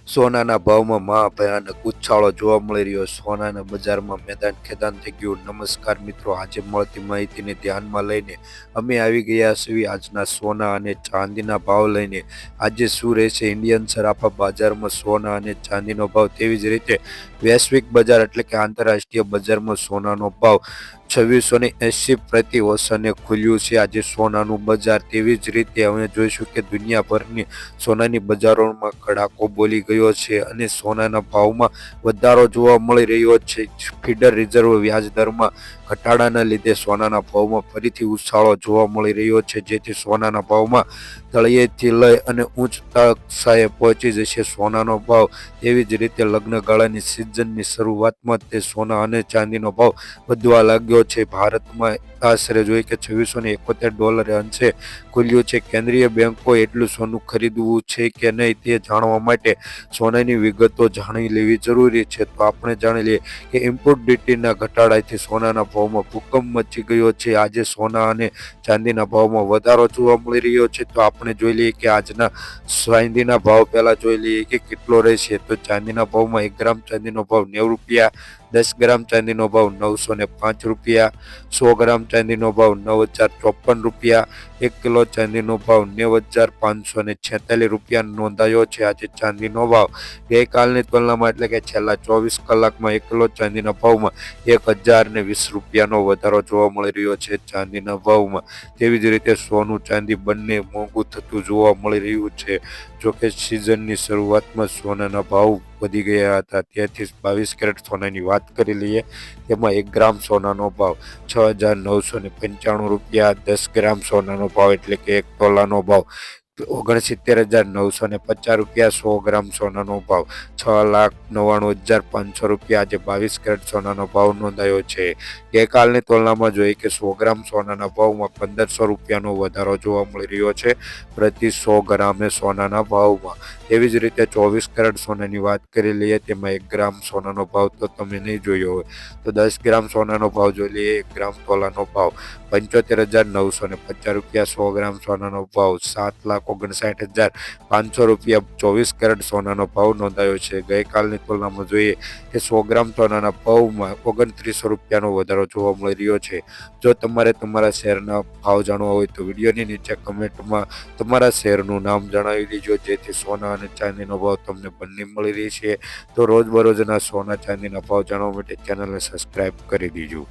સોનાના ભાવમાં મહાભયાનક ઉછાળો જોવા મળી રહ્યો. સોનાના બજારમાં મેદાન ખેદાન થઈ ગયું. નમસ્કાર મિત્રો, આજે મળતી માહિતીને ધ્યાનમાં લઈને અમે આવી ગયા છીએ આજના સોના અને ચાંદીના ભાવ લઈને. આજે શું રહેશે ઇન્ડિયન સરાફા બજારમાં સોના અને ચાંદીનો ભાવ, તેવી જ રીતે વૈશ્વિક બજાર એટલે કે આંતરરાષ્ટ્રીય બજારમાં સોનાનો ભાવ 2680 પ્રતિ ઓસને ખુલ્યું છે આજે સોનાનું બજાર. તેવી જ રીતે અમે જોઈશું કે દુનિયાભરની સોનાની બજારોમાં કડાકો બોલી ગયો છે અને સોનાના ભાવમાં વધારો જોવા મળી રહ્યો છે. ફેડરલ રિઝર્વ વ્યાજ દરમાં ઘટાડાના લીધે સોનાના ભાવમાં ફરીથી ઉછાળો જોવા મળી રહ્યો છે, જેથી સોનાના ભાવમાં તળિયેથી લઈ અને ઉચ્ચ કક્ષાએ પહોંચી જશે સોનાનો ભાવ. તેવી જ રીતે લગ્નગાળાની સિઝનની શરૂઆતમાં તે સોના અને ચાંદીનો ભાવ વધવા લાગ્યો છે. ભારતમાં આશરે જોઈએ કે $2671 અંશે ખુલ્યું છે. કેન્દ્રીય બેંકોએ એટલું સોનું ખરીદવું છે કે નહીં તે જાણવા માટે સોનાની વિગતો જાણી લેવી જરૂરી છે. તો આપણે જાણી લઈએ કે ઇમ્પોર્ટ ડ્યુટીના ઘટાડાથી સોનાના ભાવમાં ભૂકંપ મચી ગયો છે. આજે સોના અને ચાંદીના ભાવમાં વધારો જોવા મળી રહ્યો છે. તો આપણે જોઈ લઈએ કે આજના ચાંદીના ભાવ પહેલા જોઈ લઈએ કે કેટલો રહેશે. તો ચાંદીના ભાવમાં 1 ગ્રામ ચાંદીનો ભાવ ₹90, 10 ગ્રામ ચાંદીનો ભાવ ₹905, 100 ગ્રામ ચાંદીનો ભાવ ₹9054, 1 કિલો ચાંદીનો ભાવ ₹90,546 નોંધાયો છે. આજે ચાંદીનો ભાવ ગઈકાલની તુલનામાં એટલે કે છેલ્લા 24 કલાકમાં 1 કિલો ચાંદીના ભાવમાં ₹1020નો વધારો જોવા મળી રહ્યો છે ચાંદીના ભાવમાં. તેવી જ રીતે સોનું ચાંદી બંને મોંઘું થતું જોવા મળી રહ્યું છે. જોકે સિઝનની શરૂઆતમાં સોનાના ભાવ વધી ગયા હતા, ત્યાંથી 22 કેરેટ સોનાની વાત કરી લઈએ. તેમાં 1 ગ્રામ સોનાનો ભાવ ₹6,995, 10 ગ્રામ સોનાનો ભાવ એટલે કે 1 તોલાનો ભાવ ₹69,950, 100 ગ્રામ સોનાનો ભાવ ₹6,99,500. આજે 22 કેરેટ સોનાનો ભાવ નોંધાયો છે. ગઈકાલની તુલનામાં જોઈએ કે 100 ગ્રામ સોનાના ભાવમાં ₹1,500નો વધારો જોવા મળી રહ્યો છે પ્રતિ 100 ગ્રામે સોનાના ભાવમાં. તેવી જ રીતે 24 કેરેટ સોનાની વાત કરી લઈએ. તેમાં 1 ગ્રામ સોનાનો ભાવ તો તમે નહીં જોયો હોય, તો 10 ગ્રામ સોનાનો ભાવ જોઈ લઈએ. 1 ગ્રામ તોલાનો ભાવ ₹75,950, 100 ગ્રામ સોનાનો ભાવ ₹7,59,500. 24 કેરેટ સોનાનો ભાવ નોંધાયો છે. ગઈકાલની તુલનામાં જોઈએ કે 100 ગ્રામ સોનાના ભાવમાં ₹2900નો વધારો જોવા મળી રહ્યો છે. જો તમારે તમારા શહેરના ભાવ જાણવા હોય તો વિડીયોની નીચે કમેન્ટમાં તમારા શહેરનું નામ જણાવી દેજો, જેથી સોના અને ચાંદીનો ભાવ તમને બંને મળી રહેશે. તો રોજબરોજના સોના ચાંદીના ભાવ જાણવા માટે ચેનલને સબસ્ક્રાઈબ કરી દેજો.